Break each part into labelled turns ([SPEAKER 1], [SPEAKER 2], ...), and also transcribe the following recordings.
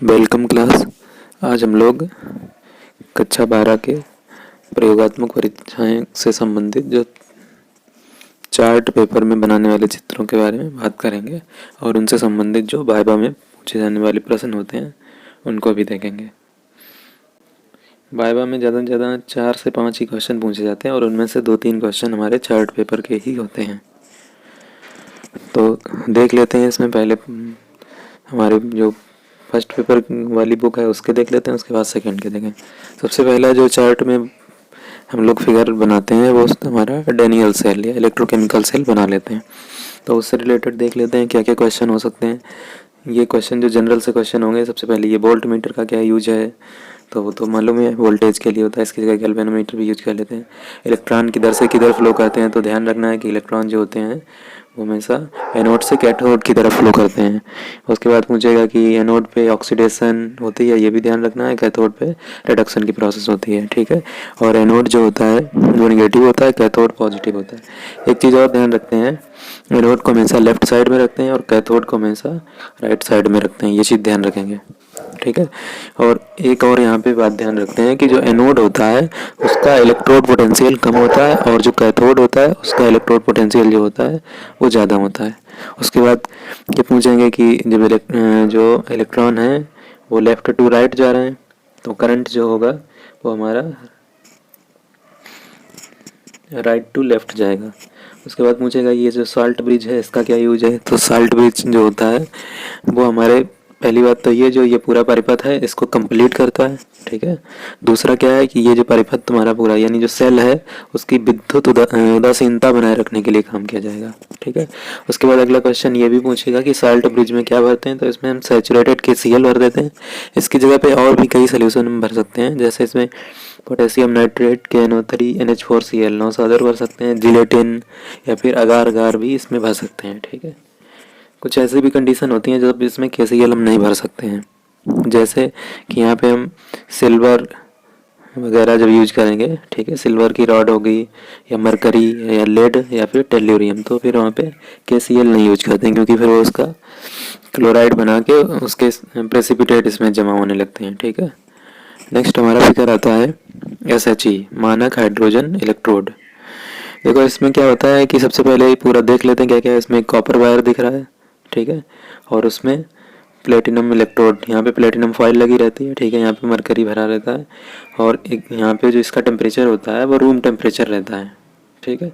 [SPEAKER 1] Welcome class. आज हम लोग कक्षा 12 के प्रयोगात्मक परीक्षाएं से संबंधित जो चार्ट पेपर में बनाने वाले चित्रों के बारे में बात करेंगे और उनसे संबंधित जो वाइवा में पूछे जाने वाले प्रश्न होते हैं उनको भी देखेंगे। वाइवा में ज़्यादा से ज़्यादा 4 से 5 ही क्वेश्चन पूछे जाते हैं और उनमें से 2-3 क्वेश्चन हमारे चार्ट पेपर के ही होते हैं। तो देख लेते हैं। इसमें पहले हमारे जो फर्स्ट पेपर वाली बुक है उसके देख लेते हैं, उसके बाद सेकंड के देखें। सबसे पहला जो चार्ट में हम लोग फिगर बनाते हैं वो हमारा डेनियल सेल या इलेक्ट्रोकेमिकल सेल बना लेते हैं। तो उससे रिलेटेड देख लेते हैं क्या क्या क्वेश्चन हो सकते हैं। ये क्वेश्चन जो जनरल से क्वेश्चन होंगे, सबसे पहले ये वोल्ट मीटर का क्या यूज है, तो वो तो मालूम है, वोल्टेज के लिए होता है। इसकी जगह गैल्वेनोमीटर भी यूज कर लेते हैं। इलेक्ट्रॉन किधर से किधर फ्लो करते हैं, तो ध्यान रखना है कि इलेक्ट्रॉन जो होते हैं वो हमेशा एनोड से कैथोड की तरफ फ्लो करते हैं। उसके बाद पूछेगा कि एनोड पे ऑक्सीडेशन होती है, ये भी ध्यान रखना है। कैथोड पे रिडक्शन की प्रोसेस होती है, ठीक है। और एनोड जो होता है वो निगेटिव होता है, कैथोड पॉजिटिव होता है। एक चीज़ और ध्यान रखते हैं, एनोड को हमेशा लेफ्ट साइड में रखते हैं और कैथोड को हमेशा राइट साइड में रखते हैं। ये चीज़ ध्यान रखेंगे, ठीक है। और एक और यहाँ पे बात ध्यान रखते हैं कि जो एनोड होता है उसका इलेक्ट्रोड पोटेंशियल कम होता है और जो कैथोड होता है उसका इलेक्ट्रोड पोटेंशियल जो होता है वो ज़्यादा होता है। उसके बाद ये पूछेंगे कि जब जो इलेक्ट्रॉन है वो लेफ्ट टू राइट जा रहे हैं तो करंट जो होगा वो हमारा राइट टू लेफ्ट जाएगा। उसके बाद पूछेगा ये जो साल्ट ब्रिज है इसका क्या यूज है, तो साल्ट ब्रिज जो होता है वो हमारे, पहली बात तो ये जो ये पूरा परिपथ है इसको कंप्लीट करता है, ठीक है। दूसरा क्या है कि ये जो परिपथ तुम्हारा पूरा यानी जो सेल है उसकी विद्युत उदासीनता बनाए रखने के लिए काम किया जाएगा, ठीक है। उसके बाद अगला क्वेश्चन ये भी पूछेगा कि साल्ट ब्रिज में क्या भरते हैं, तो इसमें हम सैचुरेटेड KCl भर देते हैं। इसकी जगह पे और भी कई सोल्यूशन हम भर सकते हैं, जैसे इसमें पोटेशियम नाइट्रेट KNO3 NH4Cl 9 सादर भर सकते हैं, जिलेटिन या फिर अगार अगार भी इसमें भर सकते हैं, ठीक है। कुछ ऐसी भी कंडीशन होती हैं जब इसमें KCl हम नहीं भर सकते हैं, जैसे कि यहाँ पे हम सिल्वर वगैरह जब यूज करेंगे, ठीक है, सिल्वर की रॉड होगी या मरकरी या लेड या फिर टेल्यूरियम, तो फिर वहाँ पे KCl नहीं यूज करते हैं क्योंकि फिर वो उसका क्लोराइड बना के उसके प्रेसिपिटेट इसमें जमा होने लगते हैं, ठीक है। नेक्स्ट हमारा फिगर आता है SHE मानक हाइड्रोजन इलेक्ट्रोड। देखो इसमें क्या होता है कि सबसे पहले ही पूरा देख लेते हैं क्या क्या है। इसमें कॉपर वायर दिख रहा है, ठीक है, और उसमें प्लेटिनम इलेक्ट्रोड, यहाँ पे प्लेटिनम फॉइल लगी रहती है, ठीक है। यहाँ पे मरकरी भरा रहता है और एक यहाँ पे जो इसका टेम्परेचर होता है वो रूम टेम्परेचर रहता है, ठीक है।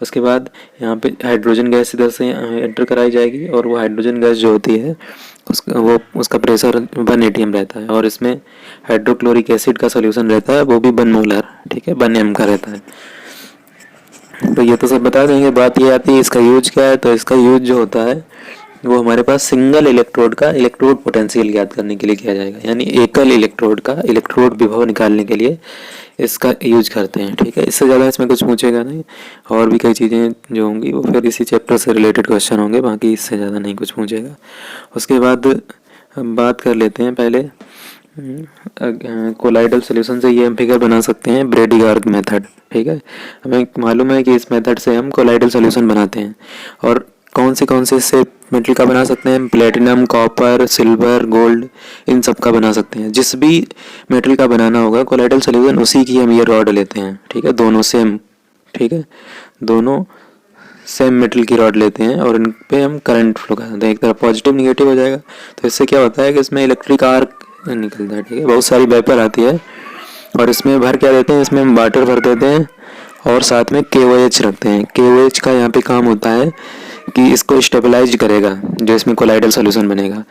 [SPEAKER 1] उसके बाद यहाँ पे हाइड्रोजन गैस इधर से एंटर कराई जाएगी और वो हाइड्रोजन गैस जो होती है उसका प्रेशर 1 atm रहता है और इसमें हाइड्रोक्लोरिक एसिड का सोल्यूशन रहता है, वो भी 1 मोलर, ठीक है, 1 m का रहता है। तो ये तो सब बता देंगे। बात ये आती है इसका यूज क्या है, तो इसका यूज जो होता है वो हमारे पास सिंगल इलेक्ट्रोड का इलेक्ट्रोड पोटेंशियल ज्ञात करने के लिए किया जाएगा, यानी एकल इलेक्ट्रोड का इलेक्ट्रोड विभव निकालने के लिए इसका यूज करते हैं, ठीक है। इससे ज़्यादा इसमें कुछ पूछेगा नहीं और भी कई चीज़ें जो होंगी वो फिर इसी चैप्टर से रिलेटेड क्वेश्चन होंगे, बाकी इससे ज़्यादा नहीं कुछ पूछेगा। उसके बाद हम बात कर लेते हैं पहले कोलाइडल सोल्यूशन से। ये हम फिगर बना सकते हैं ब्रेडिगार्ग मेथड, ठीक है। हमें मालूम है कि इस मेथड से हम कोलाइडल सोल्यूशन बनाते हैं और कौन से इससे मेटल का बना सकते हैं, प्लेटिनम, कॉपर, सिल्वर, गोल्ड, इन सब का बना सकते हैं। जिस भी मेटल का बनाना होगा कोलाइडल सोल्यूशन उसी की हम ये रॉड लेते हैं, ठीक है, दोनों सेम, ठीक है, दोनों सेम मेटल की रॉड लेते हैं और इन पे हम करंट फ्लो करते हैं। एक तरफ पॉजिटिव निगेटिव हो जाएगा, तो इससे क्या होता है कि इसमें इलेक्ट्रिक आर्क निकलता है, ठीक है। बहुत सारी वेपर आती है और इसमें भर क्या देते हैं, इसमें हम वाटर भर देते हैं और साथ में KOH रखते हैं। KOH का यहाँ पे काम होता है कि इसको स्टेबलाइज करेगा जो इसमें कोलाइडल सोल्यूशन बनेगा,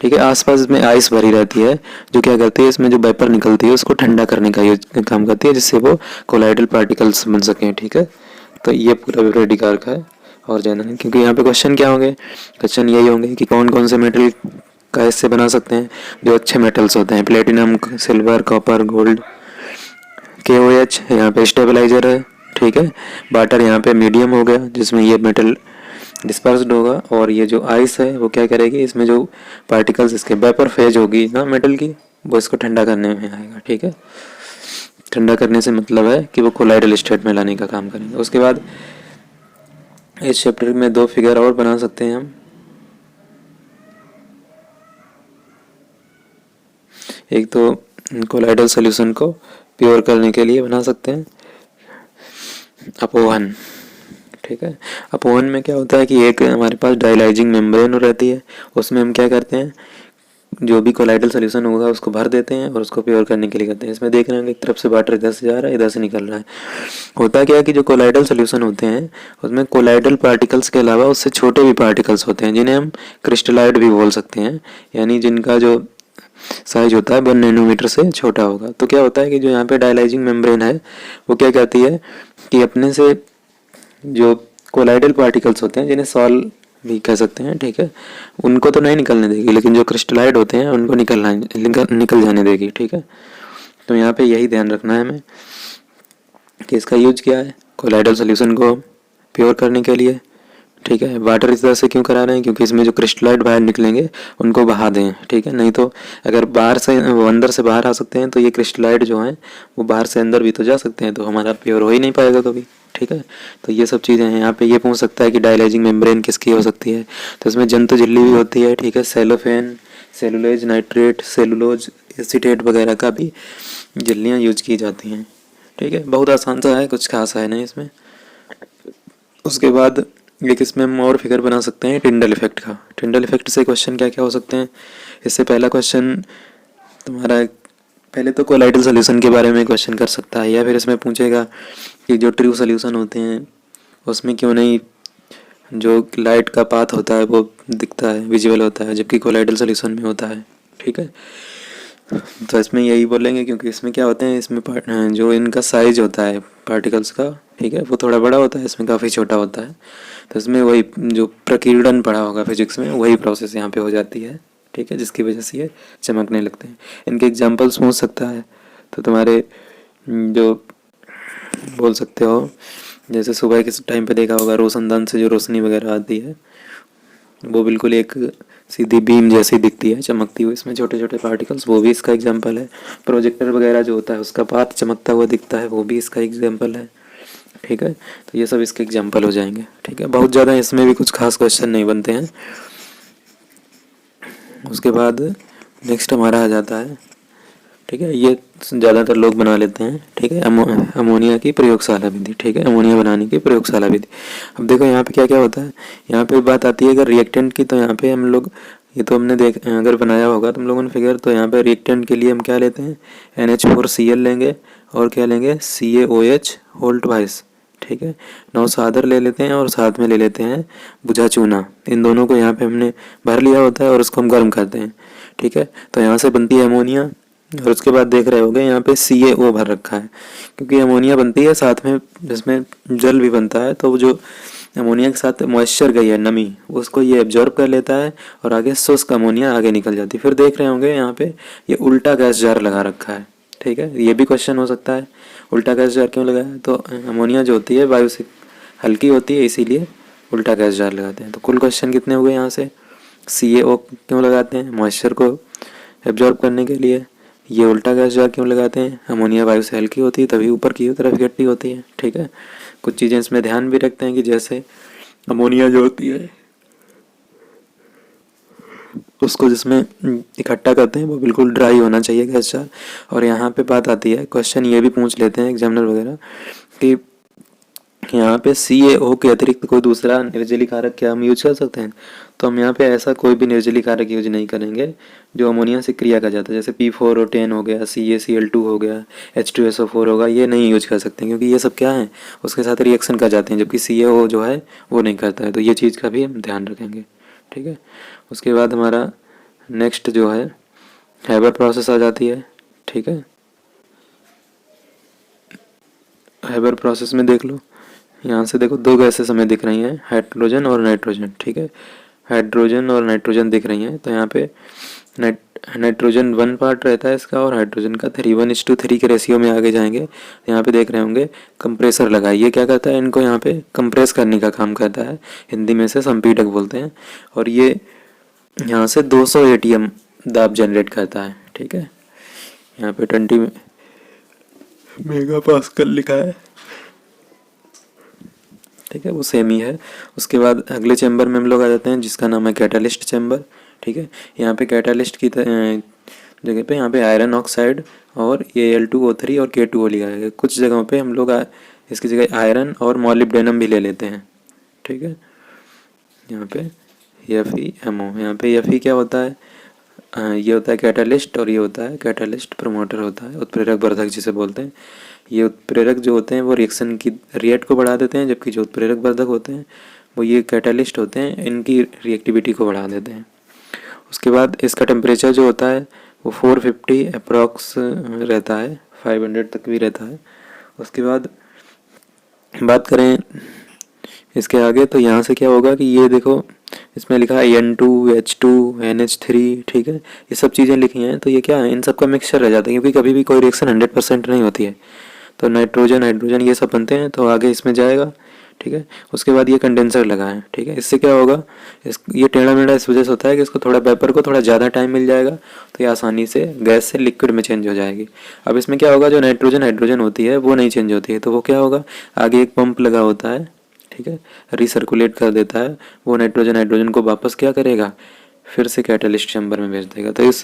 [SPEAKER 1] ठीक है। आसपास इसमें आइस भरी रहती है जो क्या करती है, इसमें जो वेपर निकलती है उसको ठंडा करने का काम करती है जिससे वो कोलाइडल पार्टिकल्स बन सकें, ठीक है। तो ये पूरा ब्रेडिगार का है और ज़्यादा नहीं, क्योंकि यहाँ पे क्वेश्चन क्या होंगे, क्वेश्चन यही होंगे कि कौन कौन से मेटल का इससे बना सकते हैं जो अच्छे मेटल्स होते हैं, platinum, silver, copper, gold. KOH यहाँ पे स्टेबलाइजर है, ठीक है। वाटर यहाँ पे मीडियम हो गया जिसमें ये मेटल डिस्पर्स्ड होगा और ये जो आइस है वो क्या करेगी, इसमें जो पार्टिकल्स इसके वेपर फेज होगी ना मेटल की, वो इसको ठंडा करने में आएगा, ठीक है। ठंडा करने से मतलब है कि वो कोलाइडल स्टेट में लाने का काम करेंगे। उसके बाद इस चैप्टर में 2 फिगर और बना सकते हैं हम। एक तो कोलाइडल सोल्यूशन को प्योर करने के लिए बना सकते हैं अपोहन। ठीक है, अपोहन में क्या होता है कि एक हमारे पास डायलाइजिंग मेम्ब्रेन रहती है, उसमें हम क्या करते हैं, जो भी कोलाइडल सोल्यूशन होगा उसको भर देते हैं और उसको प्योर करने के लिए करते हैं। इसमें देख रहे हैं एक तरफ से वाटर इधर से जा रहा है, इधर से निकल रहा है। होता क्या है कि जो कोलाइडल सोल्यूशन होते हैं उसमें कोलाइडल पार्टिकल्स के अलावा उससे छोटे भी पार्टिकल्स होते हैं जिन्हें हम क्रिस्टलाइड भी बोल सकते हैं, यानी जिनका जो साइज होता है 1 नैनोमीटर से छोटा होगा। तो क्या होता है कि जो यहाँ पे डायलाइजिंग मेम्ब्रेन है वो क्या करती है कि अपने से जो कोलाइडल पार्टिकल्स होते हैं जिन्हें सॉल भी कह सकते हैं, ठीक है, उनको तो नहीं निकलने देगी, लेकिन जो क्रिस्टलाइड होते हैं उनको निकल जाने देगी। ठीक है, तो यहाँ पे यही ध्यान रखना है हमें कि इसका यूज क्या है, कोलाइडल सोल्यूशन को प्योर करने के लिए। ठीक है, वाटर इस तरह से क्यों करा रहे हैं, क्योंकि इसमें जो क्रिस्टलाइड बाहर निकलेंगे उनको बहा दें। ठीक है, नहीं तो अगर बाहर से वो अंदर से बाहर आ सकते हैं तो ये क्रिस्टलाइड जो हैं वो बाहर से अंदर भी तो जा सकते हैं, तो हमारा प्योर हो ही नहीं पाएगा कभी। ठीक है, तो ये सब चीज़ें हैं। यहाँ पे ये पूछ सकता है कि डायलाइजिंग मेम्ब्रेन किसकी हो सकती है, तो इसमें जंतु झिल्ली भी होती है। ठीक है, cellophane, cellulose nitrate, cellulose acetate वगैरह का भी झिल्लियाँ यूज की जाती हैं। ठीक है, बहुत आसान सा है, कुछ खास है नहीं इसमें। उसके बाद एक इसमें हम और फिगर बना सकते हैं टिंडल इफेक्ट का। टिंडल इफेक्ट से क्वेश्चन क्या क्या हो सकते हैं, इससे पहला क्वेश्चन तुम्हारा पहले तो कोलाइडल सोल्यूशन के बारे में क्वेश्चन कर सकता है, या फिर इसमें पूछेगा कि जो ट्रू सोल्यूशन होते हैं उसमें क्यों नहीं जो लाइट का पाथ होता है वो दिखता है, विजुअल होता है, जबकि कोलाइडल सोल्यूशन में होता है। ठीक है, तो इसमें यही बोलेंगे क्योंकि इसमें क्या होते हैं, इसमें जो इनका साइज होता है पार्टिकल्स का, ठीक है, वो थोड़ा बड़ा होता है, इसमें काफ़ी छोटा होता है। तो इसमें वही जो प्रकीर्णन पढ़ा होगा फिजिक्स में, वही प्रोसेस यहाँ पे हो जाती है। ठीक है, जिसकी वजह से ये चमकने लगते हैं। इनके एग्जाम्पल्स पूछ सकता है, तो तुम्हारे जो बोल सकते हो, जैसे सुबह के टाइम पे देखा होगा रोशनदान से जो रोशनी वगैरह आती है वो बिल्कुल एक सीधी बीम जैसी दिखती है चमकती हुई, इसमें छोटे छोटे पार्टिकल्स, वो भी इसका एग्जांपल है। प्रोजेक्टर वगैरह जो होता है उसका पाथ चमकता हुआ दिखता है, वो भी इसका एग्जांपल है। ठीक है, तो ये सब इसके एग्जांपल हो जाएंगे। ठीक है, बहुत ज़्यादा इसमें भी कुछ खास क्वेश्चन नहीं बनते हैं। उसके बाद नेक्स्ट हमारा आ जाता है, ठीक है, ये ज़्यादातर लोग बना लेते हैं। ठीक है, अमोनिया की प्रयोगशाला विधि। ठीक है, अमोनिया बनाने की प्रयोगशाला विधि। अब देखो यहाँ पे क्या क्या होता है, यहाँ पे बात आती है अगर रिएक्टेंट की, तो यहाँ पे हम लोग ये तो हमने अगर बनाया होगा तुम लोगों ने फिगर, तो यहाँ पे रिएक्टेंट के लिए हम क्या लेते हैं, NH4Cl लेंगे और क्या लेंगे, CaOH होल ट्वाइस। ठीक है, 9 सादर ले लेते हैं और साथ में ले लेते हैं बुझा चूना। इन दोनों को यहाँ पे हमने भर लिया होता है और उसको हम गर्म करते हैं। ठीक है, तो यहाँ से बनती है अमोनिया, और उसके बाद देख रहे होगे यहाँ पे CaO भर रखा है, क्योंकि अमोनिया बनती है साथ में जिसमें जल भी बनता है, तो जो अमोनिया के साथ मॉइस्चर गई है, नमी, उसको ये एब्जॉर्ब कर लेता है और आगे शुष्क अमोनिया आगे निकल जाती है। फिर देख रहे होंगे यहाँ पे ये उल्टा गैस जार लगा रखा है। ठीक है, ये भी क्वेश्चन हो सकता है उल्टा गैस जार क्यों लगा है, तो अमोनिया जो होती है वायु से हल्की होती है, इसीलिए उल्टा गैस जार लगाते हैं। तो कुल क्वेश्चन कितने हुए यहाँ से, CaO क्यों लगाते हैं, मॉइस्चर को एब्जॉर्ब करने के लिए। ये उल्टा गैस जार क्यों लगाते हैं, अमोनिया वायु से हल्की होती है तभी ऊपर की तरफ गिरती होती है। ठीक है, कुछ चीज़ें इसमें ध्यान भी रखते हैं कि जैसे अमोनिया जो होती है उसको जिसमें इकट्ठा करते हैं वो बिल्कुल ड्राई होना चाहिए गैस जार। और यहाँ पे बात आती है, क्वेश्चन ये भी पूछ लेते हैं एग्जामिनर वगैरह कि यहाँ पे CaO के अतिरिक्त कोई दूसरा निर्जली कारक क्या हम यूज कर सकते हैं, तो हम यहाँ पे ऐसा कोई भी निर्जली कारक यूज नहीं करेंगे जो अमोनिया से क्रिया कर जाता है, जैसे P4O10 हो गया, CaCl2 हो गया, H2SO4 होगा, ये नहीं यूज कर सकते क्योंकि ये सब क्या है, उसके साथ रिएक्शन कर जाते हैं, जबकि CaO जो है वो नहीं करता है। तो ये चीज़ का भी हम ध्यान रखेंगे। ठीक है, उसके बाद हमारा नेक्स्ट जो है हैबर प्रोसेस आ जाती है। ठीक है, हैबर प्रोसेस में देख लो, यहाँ से देखो 2 गैसेस हमें दिख रही हैं, हाइड्रोजन और नाइट्रोजन। ठीक है, हाइड्रोजन और नाइट्रोजन दिख रही हैं, तो यहाँ पे नाइट्रोजन 1 पार्ट रहता है इसका और हाइड्रोजन का 3:1:3 के रेशियो में आगे जाएंगे। यहाँ पे देख रहे होंगे कंप्रेसर लगा है, ये क्या करता है, इनको यहाँ पे कंप्रेस करने का काम करता है, हिंदी में से संपीडक बोलते हैं। और ये यहाँ से 200 ATM दाब जनरेट करता है। ठीक है, यहाँ पे 20 मेगा पास्कल लिखा है। ठीक है, वो सेम ही है। उसके बाद अगले चैम्बर में हम लोग आ जाते हैं जिसका नाम है कैटालिस्ट चैम्बर। ठीक है, यहाँ पे कैटालिस्ट की जगह पे यहाँ पे आयरन ऑक्साइड और Al2O3 और K2O लिखा है। कुछ जगहों पे हम लोग इसकी जगह आयरन और मॉलिब्डेनम भी ले लेते हैं, ठीक है। यहाँ पे FeMO, यहाँ पे Fe क्या होता है, ये होता है कैटालिस्ट और ये होता है कैटालिस्ट प्रमोटर होता है, उत्प्रेरक वर्धक जिसे बोलते हैं। ये उत्प्रेरक जो होते हैं वो रिएक्शन की रेट को बढ़ा देते हैं, जबकि जो उत्प्रेरक वर्धक होते हैं वो ये कैटालिस्ट होते हैं, इनकी रिएक्टिविटी को बढ़ा देते हैं। उसके बाद इसका टेम्परेचर जो होता है वो 450 अप्रॉक्स रहता है, 500 तक भी रहता है। उसके बाद बात करें इसके आगे, तो यहाँ से क्या होगा कि ये देखो इसमें लिखा है N2H2 NH3, ठीक है। ये सब चीज़ें लिखी हैं, तो ये क्या है, इन सब का मिक्सचर रह जाता है, क्योंकि कभी भी कोई रिएक्शन 100% नहीं होती है। तो नाइट्रोजन हाइड्रोजन ये सब बनते हैं, तो आगे इसमें जाएगा, ठीक है। उसके बाद ये कंडेंसर लगा है, ठीक है। इससे क्या होगा, ये टेढ़ा मेढ़ा इस वजह से होता है कि इसको थोड़ा वेपर को थोड़ा ज़्यादा टाइम मिल जाएगा, तो ये आसानी से गैस से लिक्विड में चेंज हो जाएगी। अब इसमें क्या होगा, जो नाइट्रोजन हाइड्रोजन होती है वो नहीं चेंज होती है, तो वो क्या होगा, आगे एक पंप लगा होता है, ठीक है, रिसर्कुलेट कर देता है, वो नाइट्रोजन हाइड्रोजन को वापस क्या करेगा, फिर से कैटलिस्ट चैम्बर में भेज देगा। तो इस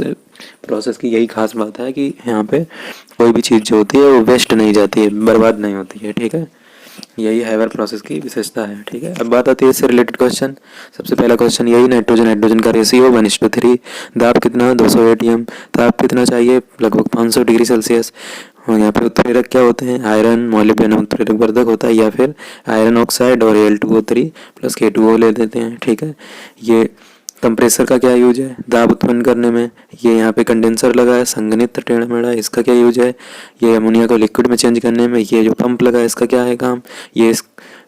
[SPEAKER 1] प्रोसेस की यही खास बात है कि यहाँ पे कोई भी चीज़ जो होती है वो वेस्ट नहीं जाती है, बर्बाद नहीं होती है, ठीक है। यही हैवर प्रोसेस की विशेषता है, ठीक है। अब बात आती है इससे रिलेटेड क्वेश्चन। सबसे पहला क्वेश्चन यही, नाइट्रोजन हाइड्रोजन का रेशियो 1:3, दाब कितना 200 ATM, ताप कितना चाहिए लगभग 500 डिग्री सेल्सियस। और यहाँ पे उत्प्रेरक क्या होते हैं, आयरन मॉलिब्डेनम उत्प्रेरक वर्धक होता है, या फिर आयरन ऑक्साइड और Al2O3 प्लस K2O ले देते हैं, ठीक है। ये कंप्रेसर का क्या यूज है, दाब उत्पन्न करने में। ये यहाँ पे कंडेंसर लगा है, संघनित्र टेढ़ा मेढ़ा, इसका क्या यूज है, ये अमोनिया को लिक्विड में चेंज करने में। ये जो पंप लगा है इसका क्या है काम, ये इस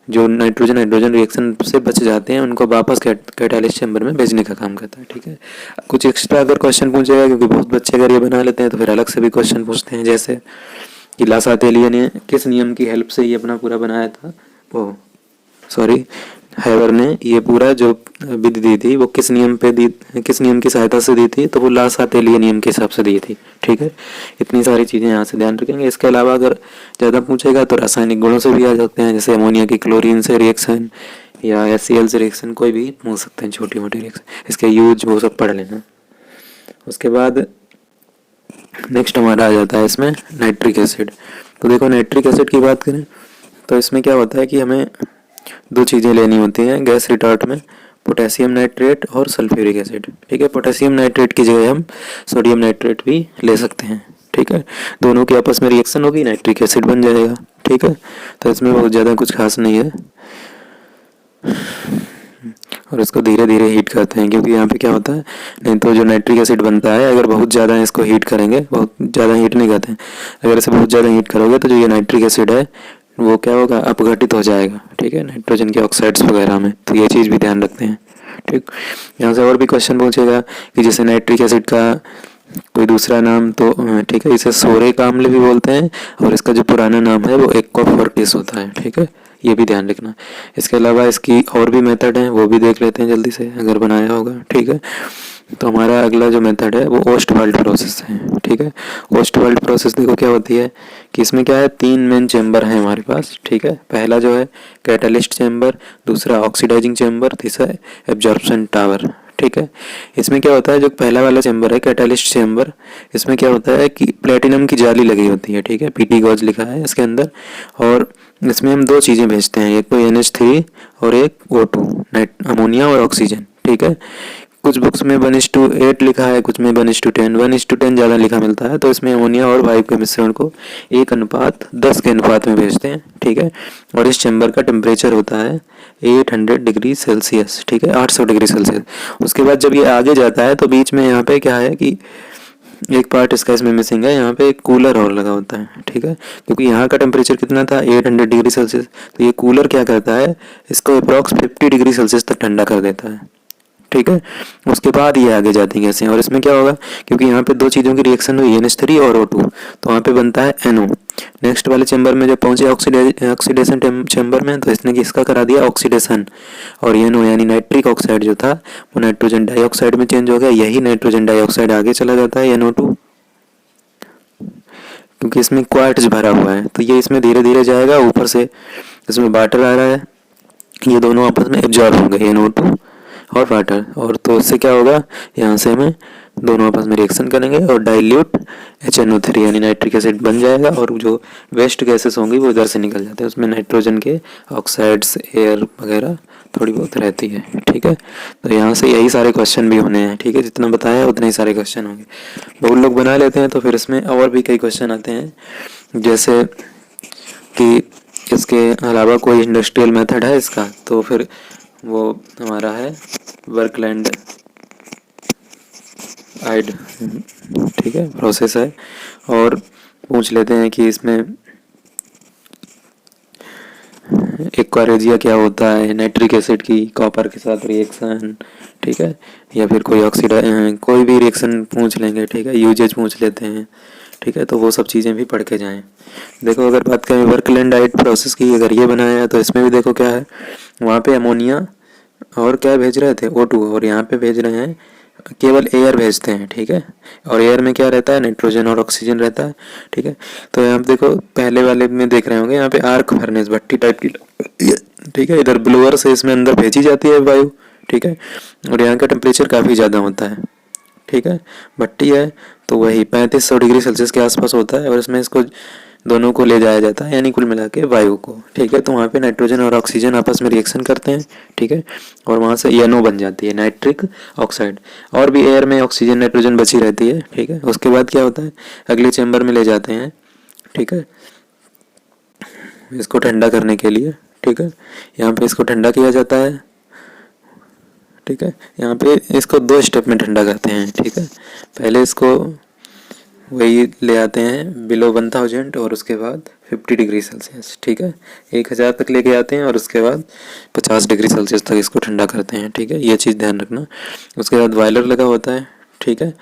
[SPEAKER 1] जो नाइट्रोजन हाइड्रोजन रिएक्शन से बच जाते हैं उनको वापस कैटालिस्ट चैम्बर में भेजने का काम करता है, ठीक है। कुछ एक्स्ट्रा अगर क्वेश्चन पूछेगा, क्योंकि बहुत बच्चे अगर ये बना लेते हैं तो फिर अलग से भी क्वेश्चन पूछते हैं, जैसे कि लासातेलिया ने किस नियम की हेल्प से ये अपना पूरा बनाया था, वो सॉरी हैवर ने ये पूरा जो विधि दी थी वो किस नियम पे दी, किस नियम की सहायता से दी थी, तो वो लासातेलिया नियम के हिसाब से दी थी, ठीक है। इतनी सारी चीज़ें यहाँ से ध्यान रखेंगे। इसके अलावा अगर ज़्यादा पूछेगा तो रासायनिक गुणों से भी आ सकते हैं, जैसे अमोनिया की क्लोरीन से रिएक्शन या HCl से रिएक्शन, कोई भी पूछ सकते हैं, छोटी मोटी रिएक्शन, इसके यूज वो सब पढ़ लेना। उसके बाद नेक्स्ट हमारा आ जाता है इसमें नाइट्रिक एसिड। तो देखो नाइट्रिक एसिड की बात करें तो इसमें क्या होता है कि हमें दो चीज़ें लेनी होती हैं गैस रिटार्ट में, पोटेशियम नाइट्रेट और सल्फ्यूरिक एसिड, ठीक है। पोटेशियम नाइट्रेट की जगह हम सोडियम नाइट्रेट भी ले सकते हैं, ठीक है। दोनों की आपस में रिएक्शन होगी, नाइट्रिक एसिड बन जाएगा, ठीक है। तो इसमें बहुत ज़्यादा कुछ खास नहीं है, और इसको धीरे धीरे हीट करते हैं, क्योंकि यहाँ पे क्या होता है, नहीं तो जो नाइट्रिक एसिड बनता है अगर बहुत ज़्यादा इसको हीट करेंगे, बहुत ज़्यादा हीट नहीं करते हैं, अगर इसे बहुत ज़्यादा हीट करोगे तो जो ये नाइट्रिक एसिड है वो क्या होगा, अपघटित हो जाएगा, ठीक है, नाइट्रोजन के ऑक्साइड्स वगैरह में। तो ये चीज़ भी ध्यान रखते हैं, ठीक। यहाँ से और भी क्वेश्चन पूछेगा कि जैसे नाइट्रिक एसिड का कोई दूसरा नाम, तो ठीक है, इसे सोरेक अम्ल भी बोलते हैं, और इसका जो पुराना नाम है वो एक्वाफोर्टिस होता है, ठीक है, ये भी ध्यान रखना। इसके अलावा इसकी और भी मेथड हैं, वो भी देख लेते हैं जल्दी से अगर बनाया होगा, ठीक है। तो हमारा अगला जो मेथड है वो ओस्टवाल्ड प्रोसेस है, ठीक है। ओस्टवाल्ड प्रोसेस देखो क्या होती है कि इसमें क्या है, 3 मेन चैम्बर है हमारे पास, ठीक है। पहला जो है कैटालिस्ट चैम्बर, दूसरा ऑक्सीडाइजिंग चैम्बर, तीसरा एब्जॉर्प्शन टावर, ठीक है। इसमें क्या होता है, जो पहला वाला चैम्बर है कैटालिस्ट चैम्बर, इसमें क्या होता है कि प्लेटिनम की जाली लगी होती है, ठीक है, PT गॉज लिखा है इसके अंदर, और इसमें हम दो चीज़ें भेजते हैं, एक तो NH3 और एक O2, अमोनिया और ऑक्सीजन, ठीक है। कुछ बुक्स में 1:8 लिखा है, कुछ में 1:10, 1:10 ज़्यादा लिखा मिलता है, तो इसमें अमोनिया और वायु के मिश्रण को 1:10 के अनुपात में भेजते हैं, ठीक है। और इस चैम्बर का टेम्परेचर होता है 800 डिग्री सेल्सियस, ठीक है, 800 डिग्री सेल्सियस। उसके बाद जब ये आगे जाता है तो बीच में यहाँ पे क्या है कि एक पार्ट इसका इसमें मिसिंग है, यहाँ पे एक कूलर और लगा होता है, ठीक है, क्योंकि यहाँ का टेम्परेचर कितना था 800 डिग्री सेल्सियस, तो ये कूलर क्या करता है, इसको अप्रॉक्स 50 डिग्री सेल्सियस तक ठंडा कर देता है, ठीक है। उसके बाद ये आगे जाती है गैसें, और इसमें क्या होगा, क्योंकि यहाँ पे दो चीज़ों की रिएक्शन हुई NH3 और O2, तो वहाँ पे बनता है NO। नेक्स्ट वाले चैम्बर में जब पहुँचे ऑक्सीडेशन चैम्बर में, तो इसने इसका करा दिया ऑक्सीडेशन, और NO यानी नाइट्रिक ऑक्साइड जो था वो नाइट्रोजन डाइऑक्साइड में चेंज हो गया। यही नाइट्रोजन डाइऑक्साइड आगे चला जाता है NO2, क्योंकि इसमें क्वार्ट्ज भरा हुआ है, तो ये इसमें धीरे धीरे जाएगा, ऊपर से इसमें वाटर आ रहा है, ये दोनों आपस में एब्जॉर्ब होंगे, NO2 और वाटर, और तो उससे क्या होगा, यहाँ से हमें दोनों आपस में रिएक्शन करेंगे और डाइल्यूट HNO3 यानी नाइट्रिक एसिड बन जाएगा, और जो वेस्ट गैसेस होंगी वो इधर से निकल जाते हैं, उसमें नाइट्रोजन के ऑक्साइड्स, एयर वगैरह थोड़ी बहुत रहती है। ठीक है, तो यहाँ से यही सारे क्वेश्चन भी होने हैं। ठीक है, जितना बताया है उतने ही सारे क्वेश्चन होंगे। बहुत लोग बना लेते हैं, तो फिर इसमें और भी कई क्वेश्चन आते हैं, जैसे कि इसके अलावा कोई इंडस्ट्रियल मेथड है इसका, तो फिर वो हमारा है वर्कलैंड आइड। ठीक है, प्रोसेस है। और पूछ लेते हैं कि इसमें एक्वारेजिया क्या होता है, नाइट्रिक एसिड की कॉपर के साथ रिएक्शन। ठीक है, या फिर कोई भी रिएक्शन पूछ लेंगे। ठीक है, यूजेज पूछ लेते हैं। ठीक है, तो वो सब चीज़ें भी पढ़ के जाएं। देखो, अगर बात करें वर्कलैंड प्रोसेस की, अगर ये बनाया है तो इसमें भी देखो क्या है, वहाँ पे अमोनिया और क्या भेज रहे थे, O2, और यहाँ पे भेज रहे हैं केवल एयर भेजते हैं। ठीक है, और एयर में क्या रहता है, नाइट्रोजन और ऑक्सीजन रहता है। ठीक है, तो यहाँ पे देखो पहले वाले में देख रहे होंगे, यहाँ पे आर्क फर्नेस भट्टी टाइप की। ठीक है, इधर ब्लोअर से इसमें अंदर भेजी जाती है वायु। ठीक है, और यहाँ का टेम्परेचर काफ़ी ज़्यादा होता है। ठीक है, भट्टी है तो वही 3500 डिग्री सेल्सियस के आसपास होता है, और इसमें इसको दोनों को ले जाया जाता है, यानी कुल मिला के वायु को। ठीक है, तो वहाँ पे नाइट्रोजन और ऑक्सीजन आपस में रिएक्शन करते हैं। ठीक है, और वहाँ से NO बन जाती है, नाइट्रिक ऑक्साइड, और भी एयर में ऑक्सीजन नाइट्रोजन बची रहती है। ठीक है, उसके बाद क्या होता है, अगले चैम्बर में ले जाते हैं। ठीक है, इसको ठंडा करने के लिए। ठीक है, यहाँ पे इसको ठंडा किया जाता है। ठीक है, यहाँ पे इसको 2 स्टेप में ठंडा करते हैं। ठीक है, पहले इसको वही ले आते हैं बिलो 1000, और उसके बाद 50 डिग्री सेल्सियस। ठीक है, 1000 तक लेके आते हैं, और उसके बाद 50 डिग्री सेल्सियस तक इसको ठंडा करते हैं। ठीक है, ये चीज़ ध्यान रखना। उसके बाद बॉयलर लगा होता है। ठीक है,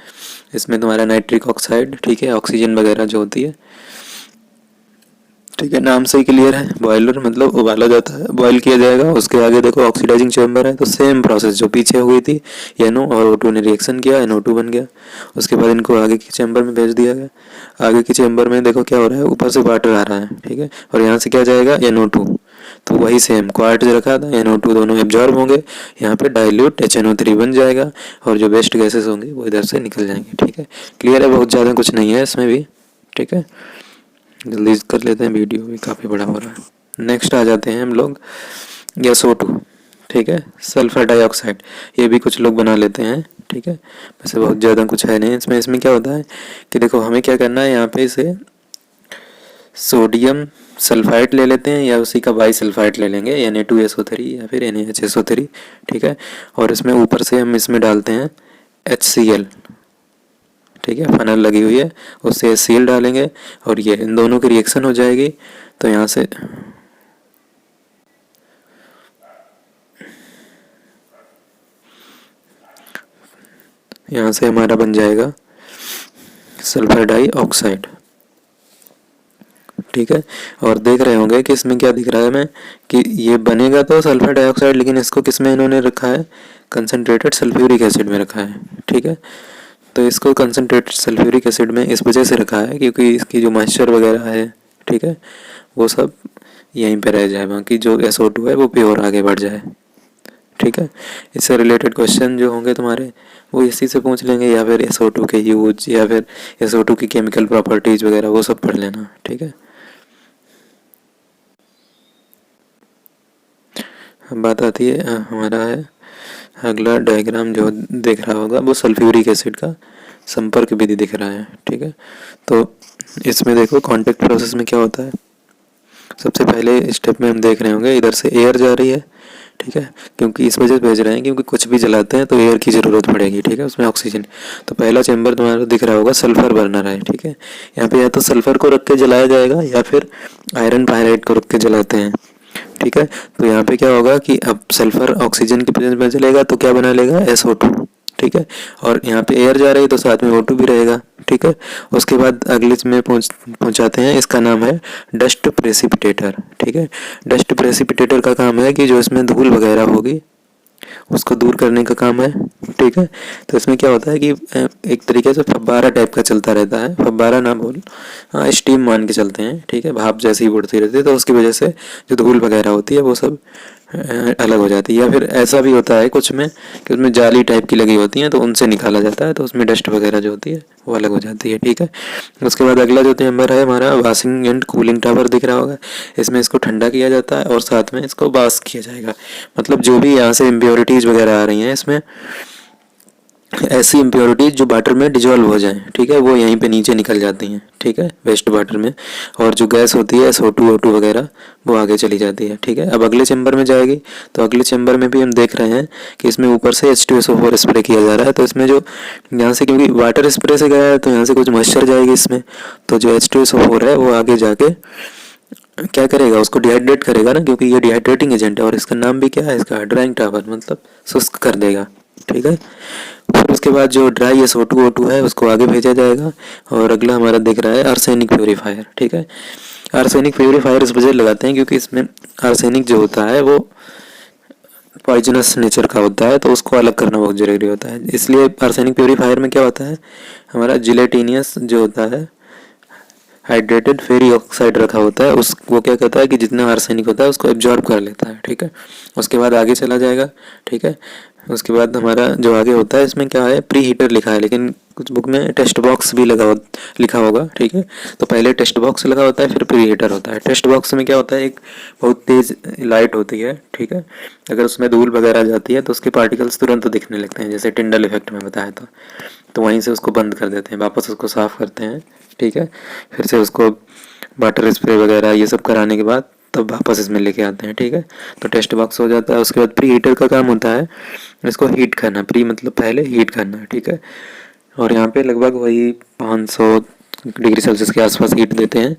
[SPEAKER 1] इसमें तुम्हारा नाइट्रिक ऑक्साइड, ठीक है, ऑक्सीजन वगैरह जो होती है। ठीक है, नाम से ही क्लियर है, बॉयलर मतलब उबाला जाता है, बॉयल किया जाएगा। उसके आगे देखो ऑक्सीडाइजिंग चैम्बर है, तो सेम प्रोसेस जो पीछे हुई थी, NO और O2 ने रिएक्शन किया, NO2 बन गया। उसके बाद इनको आगे की चैम्बर में भेज दिया गया। आगे की चैम्बर में देखो क्या हो रहा है, ऊपर से वाटर आ रहा है। ठीक है, और यहाँ से क्या जाएगा, NO2, तो वही सेम क्वार्ट जो रखा था, NO2 दोनों एब्जॉर्ब होंगे, यहाँ पे डाइल्यूट HNO3 बन जाएगा, और जो वेस्ट गैसेस होंगे वो इधर से निकल जाएंगे। ठीक है, क्लियर है, बहुत ज़्यादा कुछ नहीं है इसमें भी। ठीक है, जल्दी कर लेते हैं, वीडियो भी काफ़ी बड़ा हो रहा है। नेक्स्ट आ जाते हैं हम लोग SO2। ठीक है, सल्फर डाइऑक्साइड, ये भी कुछ लोग बना लेते हैं। ठीक है, वैसे बहुत ज़्यादा कुछ है नहीं इसमें। इसमें क्या होता है कि देखो हमें क्या करना है, यहाँ पे इसे सोडियम सल्फाइड ले लेते हैं, या उसी का बाई सल्फाइड ले लेंगे, Na2SO3 या फिर NaHSO3। ठीक है, और इसमें ऊपर से हम इसमें डालते हैं HCl। ठीक है, फनल लगी हुई है, उससे HCl डालेंगे, और ये इन दोनों की रिएक्शन हो जाएगी। तो यहाँ से हमारा बन जाएगा सल्फर डाइऑक्साइड। ठीक है, और देख रहे होंगे कि इसमें क्या दिख रहा है हमें, कि ये बनेगा तो सल्फर डाइऑक्साइड, लेकिन इसको किस में इन्होंने रखा है, कंसनट्रेटेड सल्फ्यूरिक एसिड में रखा है। ठीक है, तो इसको कंसनट्रेटेड सल्फ्यूरिक एसिड में इस वजह से रखा है क्योंकि इसकी जो मॉइस्चर वगैरह है, ठीक है, वो सब यहीं पे रह जाए, बाकी जो SO2 है वो प्योर आगे बढ़ जाए। ठीक है, इससे रिलेटेड क्वेश्चन जो होंगे तुम्हारे वो इसी से पूछ लेंगे, या फिर SO2 के यूज, या फिर SO2 की केमिकल प्रॉपर्टीज वगैरह, वो सब पढ़ लेना। ठीक है, अब बात आती है हमारा है अगला डायग्राम जो देख रहा होगा, वो सल्फ्यूरिक एसिड का संपर्क विधि दिख रहा है। ठीक है, तो इसमें देखो कॉन्टेक्ट प्रोसेस में क्या होता है, सबसे पहले स्टेप में हम देख रहे होंगे इधर से एयर जा रही है। ठीक है, क्योंकि इस वजह से भेज रहे हैं क्योंकि कुछ भी जलाते हैं तो एयर की ज़रूरत पड़ेगी। ठीक है, उसमें ऑक्सीजन, तो पहला चैम्बर तुम्हारा दिख रहा होगा सल्फर बर्नर है। ठीक है, यहाँ पे या तो सल्फर को रख के जलाया जाएगा, या फिर आयरन पायराइड को रख के जलाते हैं। ठीक है, तो यहाँ पे क्या होगा कि अब सल्फर ऑक्सीजन की प्रेजेंस में चलेगा तो क्या बना लेगा, SO2। ठीक है, और यहाँ पे एयर जा रही है तो साथ में O2 भी रहेगा। ठीक है, उसके बाद अगले में पहुँचाते हैं, इसका नाम है डस्ट प्रेसिपिटेटर। ठीक है, डस्ट प्रेसिपिटेटर का काम है कि जो इसमें धूल वगैरह होगी उसको दूर करने का काम है। ठीक है, तो इसमें क्या होता है कि एक तरीके से फब्बारा टाइप का चलता रहता है, फब्बारा ना बोल, हाँ स्टीम मान के चलते हैं। ठीक है, भाप जैसी उड़ती रहती है, तो उसकी वजह से जो धूल वगैरह होती है वो सब अलग हो जाती है। या फिर ऐसा भी होता है कुछ में कि उसमें जाली टाइप की लगी होती हैं तो उनसे निकाला जाता है, तो उसमें डस्ट वगैरह जो होती है वो अलग हो जाती है। ठीक है, उसके बाद अगला जो चैम्बर है हमारा वाशिंग एंड कूलिंग टावर दिख रहा होगा। इसमें इसको ठंडा किया जाता है और साथ में इसको वाश किया जाएगा। मतलब जो भी यहाँ से इम्प्योरिटीज़ वगैरह आ रही हैं इसमें, ऐसी इम्प्योरिटीज जो वाटर में डिजॉल्व हो जाएं, ठीक है, वो यहीं पे नीचे निकल जाती हैं। ठीक है, वेस्ट वाटर में। और जो गैस होती है SO2 O2 वगैरह वो आगे चली जाती है। ठीक है, अब अगले चैम्बर में जाएगी, तो अगले चैम्बर में भी हम देख रहे हैं कि इसमें ऊपर से H2SO4 स्प्रे किया जा रहा है। तो इसमें जो यहाँ से, क्योंकि वाटर स्प्रे से गया है तो यहाँ से कुछ मॉइस्चर जाएगी इसमें, तो जो H2SO4 है वो आगे जाके क्या करेगा, उसको डिहाइड्रेट करेगा ना, क्योंकि ये डिहाइड्रेटिंग एजेंट है। और इसका नाम भी क्या है, इसका ड्राइंग टावर, मतलब शुष्क कर देगा। ठीक है, फिर उसके बाद जो ड्राई SO2 O2 है उसको आगे भेजा जाएगा। और अगला हमारा दिख रहा है आर्सेनिक प्योरीफायर। ठीक है, आर्सेनिक प्योरीफायर इस वजह लगाते हैं क्योंकि इसमें आर्सेनिक जो होता है वो पॉइजनस नेचर का होता है, तो उसको अलग करना बहुत ज़रूरी होता है। इसलिए आर्सेनिक प्योरीफायर में क्या होता है, हमारा जिलेटिनियस जो होता है हाइड्रेटेड फेरी ऑक्साइड रखा होता है, उस वो क्या कहता है कि जितना आर्सेनिक होता है उसको एब्जॉर्ब कर लेता है। ठीक है, उसके बाद आगे चला जाएगा। ठीक है, उसके बाद हमारा जो आगे होता है इसमें क्या है, प्री हीटर लिखा है, लेकिन कुछ बुक में टेस्ट बॉक्स भी लिखा होगा। ठीक है, तो पहले टेस्ट बॉक्स लगा होता है, फिर प्री हीटर होता है। टेस्ट बॉक्स में क्या होता है, एक बहुत तेज़ लाइट होती है। ठीक है, अगर उसमें धूल वगैरह जाती है तो उसके पार्टिकल्स तुरंत दिखने लगते हैं, जैसे टिंडल इफेक्ट में बताया था। तो वहीं से उसको बंद कर देते हैं, वापस उसको साफ़ करते हैं। ठीक है, फिर से उसको वाटर स्प्रे वगैरह ये सब कराने के बाद तब वापस इसमें लेके आते हैं। ठीक है, तो टेस्ट बॉक्स हो जाता है। उसके बाद प्री हीटर का काम होता है इसको हीट करना, प्री मतलब पहले हीट करना। ठीक है, और यहाँ पे लगभग वही 500 डिग्री सेल्सियस के आसपास हीट देते हैं।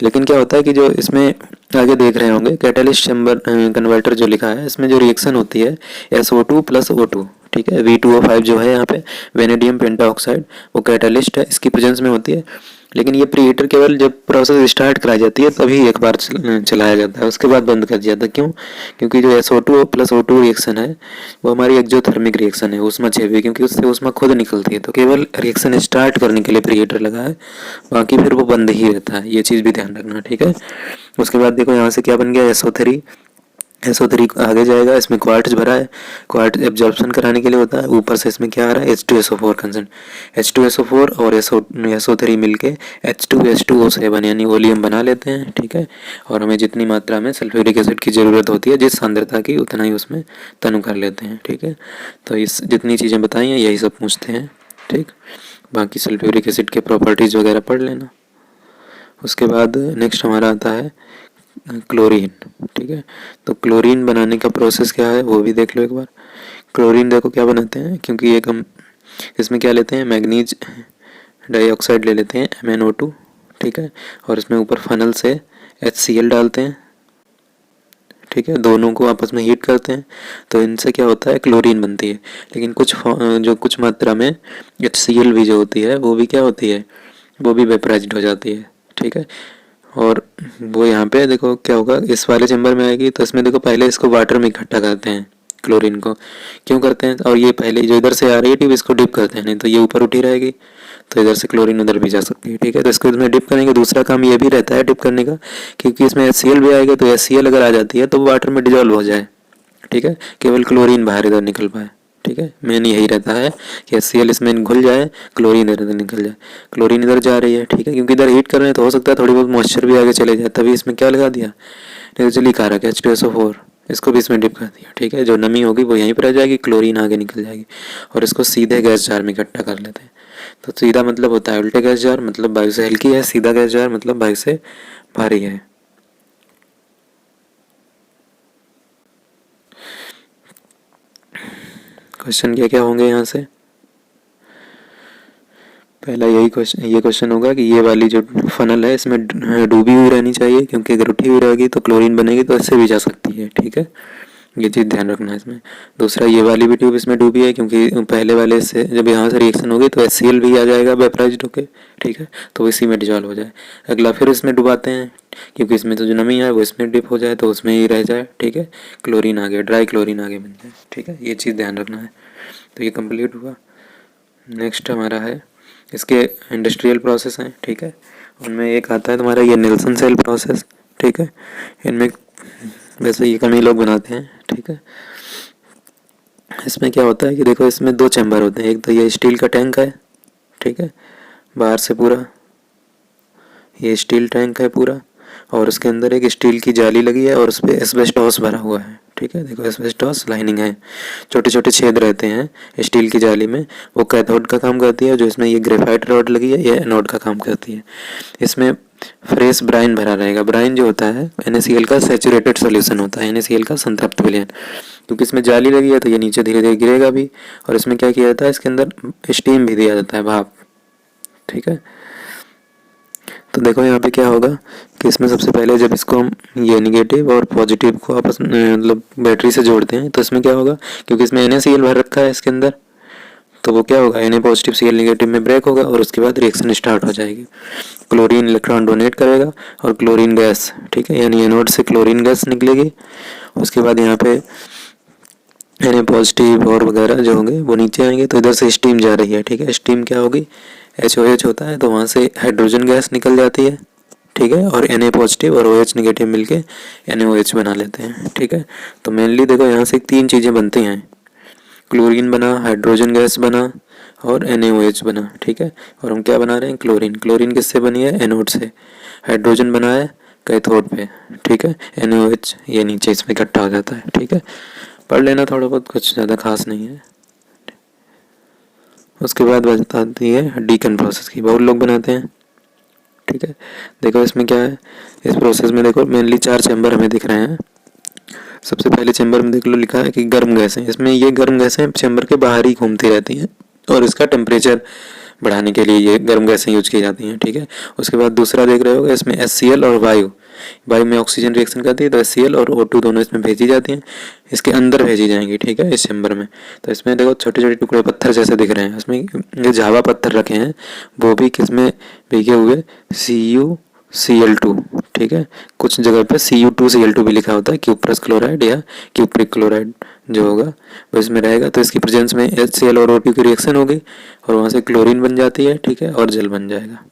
[SPEAKER 1] लेकिन क्या होता है कि जो इसमें आगे देख रहे होंगे कैटलिस्ट चैम्बर कन्वर्टर जो लिखा है, इसमें जो रिएक्शन होती है SO2 + O2, ठीक है, V2O5 जो है यहाँ पे वेनेडियम पेंटाऑक्साइड, वो कैटलिस्ट है, इसकी प्रेजेंस में होती है। लेकिन ये प्री हीटर केवल जब प्रोसेस स्टार्ट कराई जाती है तभी एक बार चलाया जाता है, उसके बाद बंद कर दिया जाता है। क्यों? क्योंकि जो SO2 + O2 रिएक्शन है वो हमारी एक्जोथर्मिक रिएक्शन है, ऊष्मा छेवी, क्योंकि उससे ऊष्मा खुद निकलती है। तो केवल रिएक्शन स्टार्ट करने के लिए प्री हीटर लगा है, बाकी फिर वो बंद ही रहता है। ये चीज़ भी ध्यान रखना। ठीक है, उसके बाद देखो यहाँ से क्या बन गया, SO3 आगे जाएगा, इसमें क्वार्ट्ज भरा है, क्वार्ट्ज एब्जॉर्प्शन कराने के लिए होता है। ऊपर से इसमें क्या आ रहा है, H2SO4 कंसेंट, H2SO4 और SO3 मिलके H2H2O7 यानी वॉल्यूम बना लेते हैं। ठीक है, और हमें जितनी मात्रा में सल्फ्यूरिक एसिड की ज़रूरत होती है, जिस सांद्रता की, उतना ही उसमें तनु कर लेते हैं। ठीक है, तो इस जितनी चीज़ें बताई हैं यही सब पूछते हैं। ठीक, बाकी सल्फ्यूरिक एसिड के प्रॉपर्टीज़ वगैरह पढ़ लेना। उसके बाद नेक्स्ट हमारा आता है क्लोरीन। ठीक है, तो क्लोरीन बनाने का प्रोसेस क्या है वो भी देख लो एक बार। क्लोरीन देखो क्या बनाते हैं, क्योंकि एक हम इसमें क्या लेते हैं, मैग्नीज डाइऑक्साइड ले लेते हैं MnO2। ठीक है, और इसमें ऊपर फनल से HCl डालते हैं। ठीक है, दोनों को आपस में हीट करते हैं, तो इनसे क्या होता है, क्लोरीन बनती है। लेकिन कुछ मात्रा में HCl भी जो होती है वो भी क्या होती है, वो भी वेपराइज्ड हो जाती है। ठीक है, और वो यहाँ पे देखो क्या होगा, इस वाले चैम्बर में आएगी तो इसमें देखो पहले इसको वाटर में इकट्ठा करते हैं क्लोरीन को। क्यों करते हैं, और ये पहले जो इधर से आ रही है टिप, इसको डिप करते हैं, नहीं तो ये ऊपर उठी रहेगी, तो इधर से क्लोरीन उधर भी जा सकती है। ठीक है, तो इसको इसमें डिप करेंगे। दूसरा काम ये भी रहता है डिप करने का, क्योंकि इसमें HCl भी आएगा, तो HCl अगर आ जाती है तो वाटर में डिजॉल्व हो जाए। ठीक है, केवल क्लोरीन बाहर इधर निकल पाए। ठीक है, मेन यही रहता है कि HCl इसमें घुल जाए, क्लोरीन इधर निकल जाए। क्लोरीन इधर जा रही है, ठीक है, क्योंकि इधर हीट कर रहे हैं तो हो सकता है थोड़ी बहुत मॉइस्चर भी आगे चले जाए, तभी इसमें क्या लगा दिया, निर्जलीकारक H2SO4, इसको भी इसमें डिप कर दिया। ठीक है, जो नमी होगी वो यहीं पर रह जाएगी, क्लोरीन आगे निकल जाएगी, और इसको सीधे गैस जार में इकट्ठा कर लेते हैं। तो सीधा मतलब होता है उल्टे गैस जार, मतलब वायु से हल्की है, सीधा गैस जार मतलब वायु से भारी है। क्वेश्चन क्या क्या होंगे यहाँ से, पहला ये क्वेश्चन होगा कि ये वाली जो फनल है इसमें डूबी हुई रहनी चाहिए, क्योंकि अगर उठी हुई रहेगी तो क्लोरीन बनेगी तो इससे भी जा सकती है। ठीक है, ये चीज़ ध्यान रखना है इसमें। दूसरा, ये वाली भी ट्यूब इसमें डूबी है, क्योंकि पहले वाले से जब यहाँ से रिएक्शन होगी तो HCl भी आ जाएगा वेपराइज्ड होके। ठीक है, तो इसी में डिजॉल्व हो जाए। अगला फिर इसमें डुबाते हैं, क्योंकि इसमें तो जो नमी है वो इसमें डिप हो जाए तो उसमें ही रह जाए। ठीक है, क्लोरीन आगे, ड्राई क्लोरीन आगे बन जाए। ठीक है, ये चीज़ ध्यान रखना है। तो ये कंप्लीट हुआ। नेक्स्ट हमारा है, इसके इंडस्ट्रियल प्रोसेस हैं। ठीक है, उनमें एक आता है तुम्हारा ये नेल्सन सेल प्रोसेस। ठीक है, इनमें वैसे ये कम ही लोग बनाते हैं, ठीक है। इसमें क्या होता है कि देखो इसमें दो चैम्बर होते हैं, एक तो ये स्टील का टैंक है, ठीक है, बाहर से पूरा ये स्टील टैंक है पूरा, और उसके अंदर एक स्टील की जाली लगी है और उस पर एस्बेस्टॉस भरा हुआ है, ठीक है। देखो एस्बेस्टॉस लाइनिंग है, छोटे छोटे छेद रहते हैं स्टील की जाली में, वो कैथोड का काम करती है। जो इसमें ये ग्रेफाइट रॉड लगी है ये एनोड का काम करती है। इसमें फ्रेश ब्राइन भरा रहेगा। ब्राइन जो होता है NaCl का सेचुरेटेड सोल्यूशन होता है, NaCl का संतृप्त विलयन। क्योंकि इसमें जाली लगी है तो ये नीचे धीरे धीरे गिरेगा भी, और इसमें क्या किया जाता है, इसके अंदर स्टीम भी दिया जाता है, भाप, ठीक है। तो देखो यहाँ पे क्या होगा कि इसमें सबसे पहले जब इसको हम ये निगेटिव और पॉजिटिव को आपस में मतलब बैटरी से जोड़ते हैं तो इसमें क्या होगा, क्योंकि इसमें NaCl भर रखा है इसके अंदर, तो वो क्या होगा, Na पॉजिटिव Cl निगेटिव में ब्रेक होगा और उसके बाद रिएक्शन स्टार्ट हो जाएगी। क्लोरीन इलेक्ट्रॉन डोनेट करेगा और क्लोरीन गैस, ठीक है, यानी एनोड से क्लोरीन गैस निकलेगी। उसके बाद यहाँ पे Na पॉजिटिव और वगैरह जो होंगे वो नीचे आएंगे, तो इधर से स्टीम जा रही है, ठीक है। स्टीम क्या होगी, HOH होता है, तो वहाँ से हाइड्रोजन गैस निकल जाती है, ठीक है, और Na पॉजिटिव और OH निगेटिव मिलके NaOH बना लेते हैं, ठीक है। तो मेनली देखो यहाँ से 3 चीज़ें बनती हैं, क्लोरीन बना, हाइड्रोजन गैस बना और NaOH बना, ठीक है। और हम क्या बना रहे हैं, क्लोरीन। क्लोरीन किससे बनी है, एनोड से। हाइड्रोजन बना है कैथोड पे, ठीक है। NaOH ये नीचे इसमें इकट्ठा हो जाता है, ठीक है। पढ़ लेना थोड़ा बहुत, कुछ ज़्यादा खास नहीं है। उसके बाद बताती है डीकन प्रोसेस की, बहुत लोग बनाते हैं, ठीक है। देखो इसमें क्या है, इस प्रोसेस में देखो मेनली 4 चैम्बर हमें दिख रहे हैं। सबसे पहले चैम्बर में देख लो लिखा है कि गर्म गैसें, इसमें ये गर्म गैसें चैम्बर के बाहर ही घूमती रहती हैं और इसका टेम्परेचर बढ़ाने के लिए ये गर्म गैसें यूज की जाती हैं, ठीक है। उसके बाद दूसरा देख रहे होगा, इसमें HCl और वायु, वायु में ऑक्सीजन रिएक्शन करती है तो HCl और O2 दोनों इसमें भेजी जाती हैं, इसके अंदर भेजी जाएंगी, ठीक है, इस चैम्बर में। तो इसमें देखो छोटे छोटे टुकड़े पत्थर जैसे दिख रहे हैं, इसमें ये जावा पत्थर रखे हैं, वो भी किसमें भीगे हुए, CuCl2, ठीक है। कुछ जगह पे Cu2Cl2 भी लिखा होता है, क्यूप्रस क्लोराइड या क्यूप्रिक क्लोराइड जो होगा वो इसमें रहेगा। तो इसकी प्रेजेंस में HCl और O2 की रिएक्शन होगी और वहाँ से क्लोरीन बन जाती है, ठीक है, और जल बन जाएगा।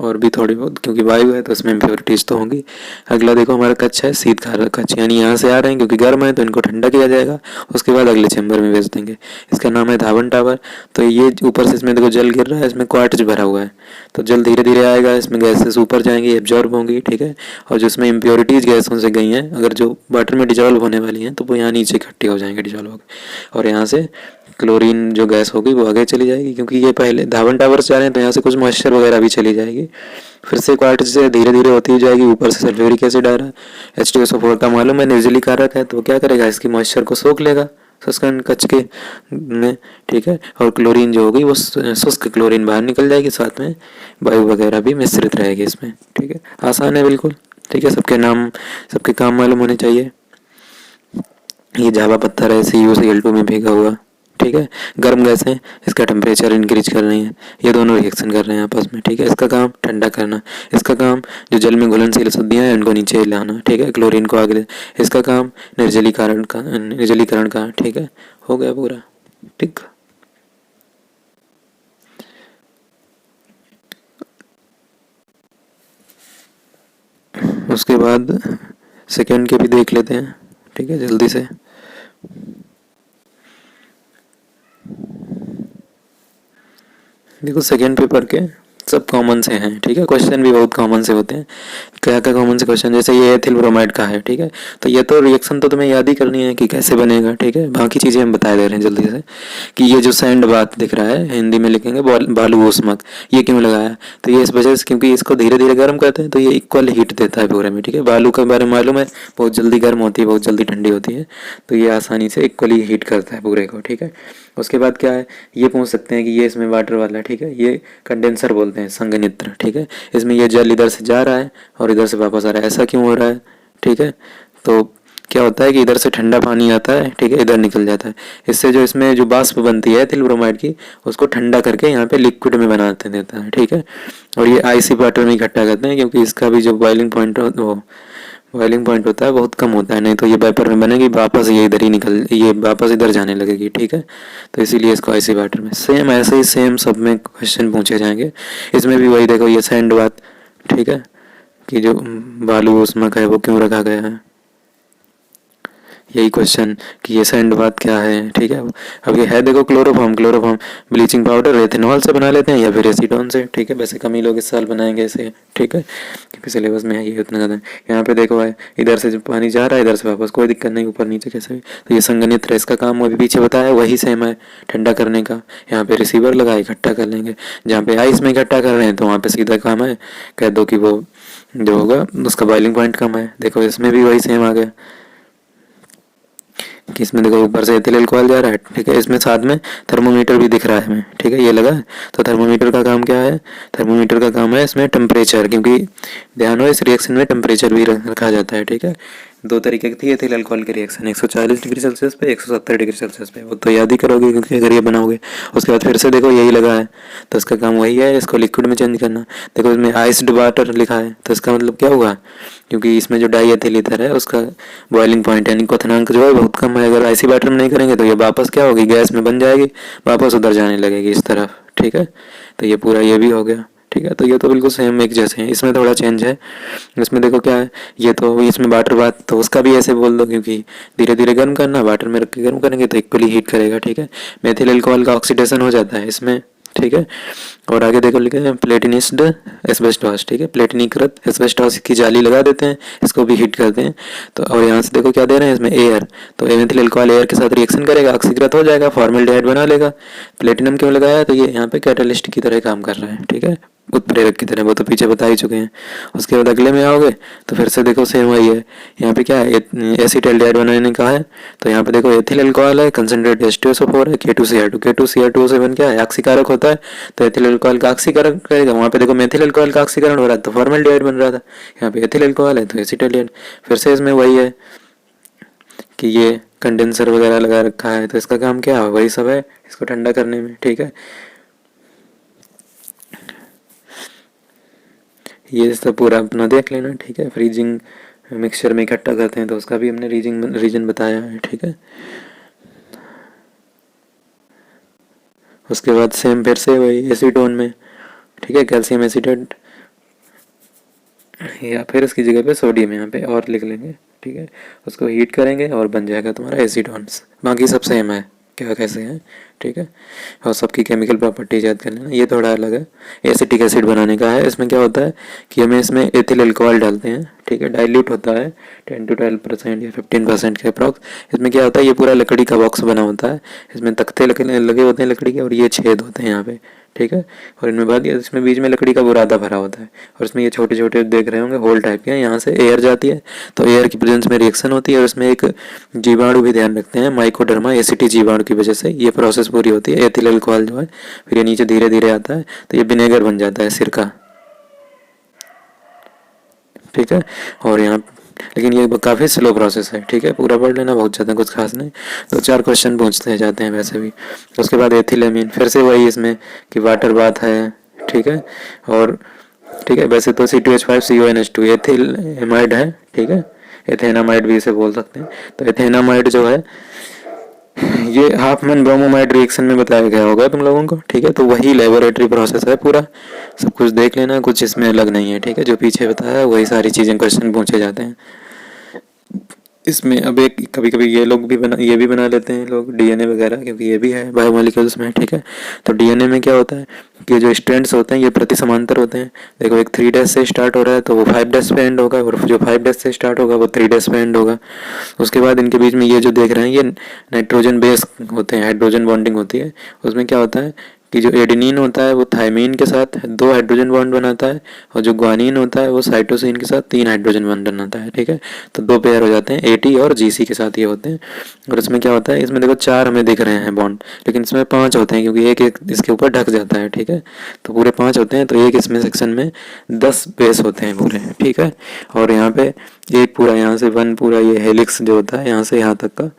[SPEAKER 1] और भी थोड़ी बहुत, क्योंकि वायु है तो इसमें इम्प्योरिटीज तो होंगी। अगला देखो हमारा कच्छ है, शीतकारक कच्छ, यानी यहाँ से आ रहे हैं क्योंकि गर्म है तो इनको ठंडा किया जाएगा, उसके बाद अगले चैम्बर में भेज देंगे। इसका नाम है धावन टावर। तो ये ऊपर से इसमें देखो जल गिर रहा है, इसमें क्वार्ट्ज भरा हुआ है, तो जल धीरे धीरे आएगा, इसमें गैसेस ऊपर जाएंगी, एब्जॉर्ब होंगी, ठीक है। और जो इसमें इम्प्योरिटीज गैसों से गई हैं, अगर जो वाटर में डिजॉल्व होने वाली हैं तो वो यहाँ नीचे इकट्ठी हो जाएंगे डिजॉल्व होकर, और यहाँ से क्लोरीन जो गैस होगी वो आगे चली जाएगी, क्योंकि ये पहले धावन टावर से जा रहे हैं तो यहाँ से कुछ मॉइस्चर वगैरह भी चली जाएगी। फिर से क्वार्ट्ज से धीरे धीरे होती ही जाएगी, ऊपर से सल्फ्यूरिक एसिड आ रहा है, H2SO4 का मालूम है निर्जलीकारक है, तो क्या करेगा, इसकी मॉइस्चर को सोख लेगा शुष्क कच्छ के में, ठीक है। और क्लोरीन जो होगी वो शुष्क क्लोरीन बाहर निकल जाएगी, साथ में वायु वगैरह भी मिश्रित रहेगी इसमें, ठीक है। आसान है बिल्कुल, ठीक है। सबके नाम सबके काम मालूम होने चाहिए। ये जावा पत्थर है CuCl2 में भीगा हुआ, ठीक है। गर्म गैस है, इसका टेम्परेचर इंक्रीज कर रही है, ये दोनों रिएक्शन कर रहे हैं आपस में, ठीक है। इसका काम ठंडा करना, इसका काम जो जल में घुलनशील अशुद्धियाँ हैं उनको नीचे लाना, ठीक है, क्लोरीन को आगे, इसका काम निर्जलीकरण का, ठीक है। हो गया पूरा, ठीक। उसके बाद सेकेंड के भी देख लेते हैं, ठीक है, जल्दी से। देखो सेकेंड पेपर के सब कॉमन से हैं, ठीक है। क्वेश्चन भी बहुत कॉमन से होते हैं। क्या क्या कॉमन से क्वेश्चन, जैसे ये एथिल ब्रोमाइड का है, ठीक है। तो ये तो रिएक्शन तो तुम्हें याद ही करनी है कि कैसे बनेगा, ठीक है। बाकी चीज़ें हम बता दे रहे हैं जल्दी से कि ये जो सैंड बात दिख रहा है, हिंदी में लिखेंगे बालू ऊष्मक, ये क्यों लगाया, तो ये इस वजह से क्योंकि इसको धीरे धीरे गर्म करते हैं तो ये इक्वल हीट देता है पूरे में, ठीक है। बालू के बारे में मालूम है, बहुत जल्दी गर्म होती है, बहुत जल्दी ठंडी होती है, तो ये आसानी से इक्वली हीट करता है पूरे को, ठीक है। उसके बाद क्या है, ये पूछ सकते हैं कि ये इसमें वाटर वाला, ठीक है, ये कंडेंसर बोलते हैं, संघनित्र, ठीक है। इसमें ये जल इधर से जा रहा है और इधर से वापस आ रहा है, ऐसा क्यों हो रहा है, ठीक है। तो क्या होता है कि इधर से ठंडा पानी आता है, ठीक है, इधर निकल जाता है, इससे जो इसमें जो वाष्प बनती है एथिल ब्रोमाइड की, उसको ठंडा करके यहाँ पे लिक्विड में बनाते देता है, ठीक है। और ये आईसी वाटर में इकट्ठा करते हैं, क्योंकि इसका भी जो बॉइलिंग पॉइंट होता है बहुत कम होता है, नहीं तो ये वेपर में बनेगी, वापस ये इधर ही ये वापस इधर जाने लगेगी, ठीक है। तो इसीलिए इसको आईसी वाटर में, सेम ऐसे ही सेम सब में क्वेश्चन पूछे जाएंगे। इसमें भी वही देखो, ये सैंड बात, ठीक है, कि जो बालू ऊष्मक है वो क्यों रखा गया है, यही क्वेश्चन कि ये सैंड बाथ क्या है, ठीक है। अब ये है देखो chloroform, chloroform bleaching powder ethanol से बना लेते हैं या फिर एसीटोन से, ठीक है। वैसे कम ही लोग इस साल बनाएंगे इसे, ठीक है, क्योंकि सिलेबस में है ये उतना ज़्यादा। यहाँ पे देखो है इधर से जब पानी जा रहा है इधर से वापस, कोई दिक्कत नहीं, ऊपर नीचे कैसे भी। तो ये संघनित्र है, इसका काम अभी पीछे बताया वही सेम है, ठंडा करने का। यहाँ पे रिसीवर लगा इकट्ठा कर लेंगे, जहाँ पे आइस में इकट्ठा कर रहे हैं तो वहाँ पे सीधा काम है, कह दो कि वो जो होगा उसका बॉइलिंग पॉइंट कम है। देखो इसमें भी वही सेम आ गया कि इसमें देखो ऊपर से एथिल अल्कोहल जा रहा है, ठीक है। इसमें साथ में थर्मोमीटर भी दिख रहा है हमें, ठीक है, ये लगा है। तो थर्मोमीटर का काम क्या है, थर्मोमीटर का काम है इसमें टेम्परेचर, क्योंकि ध्यान हो इस रिएक्शन में टेम्परेचर भी रखा जाता है, ठीक है। दो तरीके की थी एथिल अल्कोहल की रिएक्शन, 140 डिग्री सेल्सियस पे 170 डिग्री सेल्सियस पे, वो तो याद ही करोगे क्योंकि अगर ये बनाओगे। उसके बाद फिर से देखो यही लगा है, तो इसका काम वही है, इसको लिक्विड में चेंज करना। देखो इसमें आइस्ड वाटर लिखा है, तो इसका मतलब क्या हुआ, क्योंकि इसमें जो डाई एथिल ईथर है उसका बॉइलिंग पॉइंट यानी क्वथनांक जो है बहुत कम है। अगर आइसी वाटर में नहीं करेंगे तो ये वापस क्या होगी, गैस में बन जाएगी, वापस उधर जाने लगेगी इस तरफ, ठीक है। तो ये पूरा ये भी हो गया, ठीक है। तो ये तो बिल्कुल सेम एक जैसे हैं, इसमें थोड़ा चेंज है। इसमें देखो क्या है, ये तो इसमें वाटर बात तो उसका भी ऐसे बोल दो, क्योंकि धीरे धीरे गर्म करना, वाटर में रख के गर्म करेंगे तो इक्वली हीट करेगा, ठीक है। मेथिल अल्कोहल का ऑक्सीडेशन हो जाता है इसमें, ठीक है। और आगे देखो लिखे हैं प्लेटिनिस्ड एस्बेस्टॉस, ठीक है, प्लेटिनीकृत एस्बेस्टॉस की जाली लगा देते हैं, इसको भी हीट करते हैं। तो और यहाँ से देखो क्या दे रहे हैं इसमें एयर, तो मेथिल अल्कोहल एयर के साथ रिएक्शन करेगा, ऑक्सीकृत हो जाएगा, फॉर्मल्डिहाइड बना लेगा। प्लेटिनम क्यों लगाया, तो ये यहाँ पे कैटलिस्ट की तरह काम कर रहा है, ठीक है, उत्प्रेरक की तरह, वो तो पीछे बता ही चुके हैं। उसके बाद अगले में आओगे तो फिर से देखो सेम वही है, यहाँ पे क्या है एसिटाल्डिहाइड बनाने का है। तो यहाँ पे देखो एथिल अल्कोहल है, कंसंट्रेट H2SO4 है, K2Cr2, K2Cr2O7 क्या है, ऑक्सीकारक होता है, तो एथिल अल्कोहल का ऑक्सीकरण करेगा। वहाँ पे देखो मेथिल अल्कोहल का ऑक्सीकरण हो रहा है तो फॉर्मल्डिहाइड बन रहा था, यहाँ पे एथिल अल्कोहल है तो एसिटाल्डिहाइड। फिर से इसमें वही है कि ये कंडेंसर वगैरह लगा रखा है, तो इसका काम क्या है, वही सब है, इसको ठंडा करने में, ठीक है। ये सब पूरा अपना देख लेना, ठीक है। फ्रीजिंग मिक्सचर में इकट्ठा करते हैं तो उसका भी हमने रीजन बताया है, ठीक है। उसके बाद सेम फिर से वही एसीटोन में, ठीक है, कैल्शियम एसीटेट या फिर इसकी जगह पे सोडियम यहाँ पे और लिख लेंगे, ठीक है। उसको हीट करेंगे और बन जाएगा तुम्हारा एसीटोन्स। बाकी सब सेम है क्या कैसे हैं, ठीक है। और सबकी केमिकल प्रॉपर्टीज याद कर लेना। ये थोड़ा अलग है, एसिटिक एसिड बनाने का है। इसमें क्या होता है कि हमें इसमें एथिल अल्कोहल डालते हैं, ठीक है, डाइल्यूट होता है 10 to 12% या 15% के अप्रॉक्स। इसमें क्या होता है, ये पूरा लकड़ी का बॉक्स बना होता है, इसमें तख्ते लगे होते हैं लकड़ी के और ये छेद होते हैं यहाँ पे, ठीक है। और इनमें बाद इसमें बीच में लकड़ी का बुरादा भरा होता है और इसमें ये छोटे छोटे देख रहे होंगे होल टाइप के, यहाँ से एयर जाती है तो एयर की प्रेजेंस में रिएक्शन होती है और इसमें एक जीवाणु भी ध्यान रखते हैं, माइकोडर्मा एसिटी जीवाणु की वजह से ये प्रोसेस पूरी होती है। एथिल अल्कोहल जो है फिर ये नीचे धीरे धीरे आता है तो ये विनेगर बन जाता है, सिरका, ठीक है। और यहाँ लेकिन ये काफ़ी स्लो प्रोसेस है, ठीक है, पूरा पढ़ लेना, बहुत ज़्यादा कुछ खास नहीं, तो 4 क्वेश्चन पूछते जाते हैं वैसे भी। उसके बाद एथिलेमीन फिर से वही इसमें कि वाटर बात है, ठीक है। और ठीक है, वैसे तो C2H5CONH2 एथिल एमाइड है, ठीक है, एथेनामाइड भी इसे बोल सकते हैं। तो एथेनामाइड जो है ये हाफमैन ब्रोमोमाइड रिएक्शन में बताया गया होगा तुम लोगों को, ठीक है। तो वही लेबोरेटरी प्रोसेस है पूरा, सब कुछ देख लेना, कुछ इसमें अलग नहीं है, ठीक है। जो पीछे बताया वही सारी चीज़ें क्वेश्चन पूछे जाते हैं इसमें। अब एक कभी कभी ये भी बना लेते हैं लोग डीएनए वगैरह, क्योंकि ये भी है बायोमोलिक्यूल्स में, ठीक है। तो डीएनए में क्या होता है कि जो स्ट्रैंड्स होते हैं ये प्रति समांतर होते हैं। देखो एक 3 डैश से स्टार्ट हो रहा है तो वो 5 डैश पे एंड होगा, और जो 5 डैश से स्टार्ट होगा वो 3 डैश पे एंड होगा। उसके बाद इनके बीच में ये जो देख रहे हैं ये नाइट्रोजन बेस होते हैं, हाइड्रोजन बॉन्डिंग होती है। उसमें क्या होता है कि जो एडेनिन होता है वो थायमीन के साथ 2 हाइड्रोजन बॉन्ड बनाता है, और जो ग्वानिन होता है वो साइटोसिन के साथ 3 हाइड्रोजन बॉन्ड बनाता है, ठीक है। तो 2 पेयर हो जाते हैं, एटी और जीसी के साथ ये होते हैं। और इसमें क्या होता है, इसमें देखो 4 हमें दिख रहे हैं बॉन्ड, लेकिन इसमें 5 होते हैं क्योंकि एक एक इसके ऊपर ढक जाता है, ठीक है। तो पूरे 5 होते हैं, तो एक इसमें सेक्शन में 10 बेस होते हैं पूरे, ठीक है। और यहाँ पे एक पूरा यहाँ से 1 पूरा ये हेलिक्स जो होता है यहाँ से यहाँ तक का,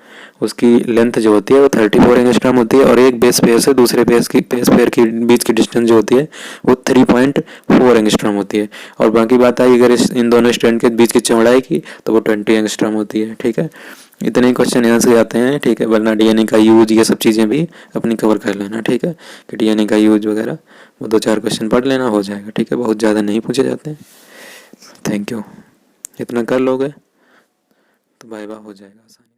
[SPEAKER 1] उसकी लेंथ जो होती है वो 34 एंगस्ट्रॉम होती है, और एक बेस पेयर से दूसरे बेस पेयर की बीच की डिस्टेंस जो होती है वो 3.4 एंगस्ट्रॉम होती है। और बाकी बात आई अगर इन दोनों स्ट्रैंड के बीच की चौड़ाई की तो वो 20 एंगस्ट्रॉम होती है, ठीक है। इतने ही क्वेश्चन यहाँ से आते हैं, ठीक है। वरना डीएनए का यूज ये सब चीज़ें भी अपनी कवर कर लेना, ठीक है, कि डीएनए का यूज वगैरह वो 2-4 क्वेश्चन पढ़ लेना, हो जाएगा, ठीक है। बहुत ज़्यादा नहीं पूछे जाते हैं। थैंक यू, इतना कर लोगे तो बाय बाय हो जाएगा आसान।